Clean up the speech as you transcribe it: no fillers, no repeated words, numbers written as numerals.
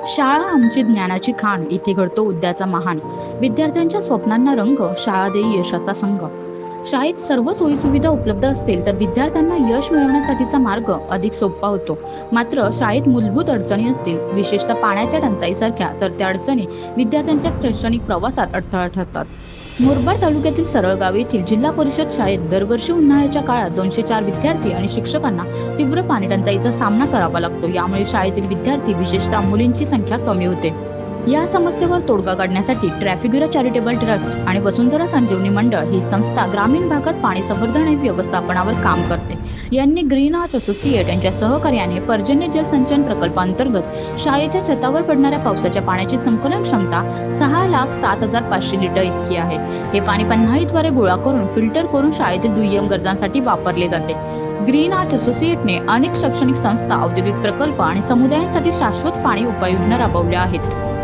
शाळा आमची ज्ञानाची खाण, इथे घडतो उद्याचा महान. विद्यार्थ्यांच्या स्वप्नांना रंग, शाळा देई यशाचा संघ. शाळेत सर्व सोयीसुविधा उपलब्ध असतील तर विद्यार्थ्यांना यश मिळवण्यासाठीचा मार्ग अधिक सोपा होतो. मात्र शाळेत मूलभूत अडचणी असतील, विशेषतः पाण्याच्या टंचाईसारख्या, तर त्या अडचणी विद्यार्थ्यांच्या शैक्षणिक प्रवासात अडथळा ठरतात. मुरबाड तालुक्यातील सरळगाव येथील जिल्हा परिषद शाळेत दरवर्षी उन्हाळ्याच्या काळात 204 विद्यार्थी आणि शिक्षकांना तीव्र पाणी टंचाईचा सामना करावा लागतो. यामुळे शाळेतील विद्यार्थी, विशेषतः मुलींची संख्या कमी होते. या समस्येवर तोडगा काढण्यासाठी ट्रॅफिगुरा चॅरिटेबल ट्रस्ट आणि वसुंधरा संजीवनी मंडळ ही संस्था ग्रामीण भागात पाणी संवर्धन आणि व्यवस्थापनावर काम करते. यांनी ग्रीन आर्च असोसिएट यांच्या सहकार्याने पर्जन्य जलसंचयन प्रकल्पांतर्गत शाळेच्या छतावर पडणाऱ्या पावसाच्या पाण्याची संकलन क्षमता 6,07,500 लिटर इतकी आहे. हे पाणी पन्हाळीद्वारे गोळा करून फिल्टर करून शाळेतील दुय्यम गरजांसाठी वापरले जाते. ग्रीन आर्च असोसिएटने अनेक शैक्षणिक संस्था, औद्योगिक प्रकल्प आणि समुदायांसाठी शाश्वत पाणी उपाययोजना राबवल्या आहेत.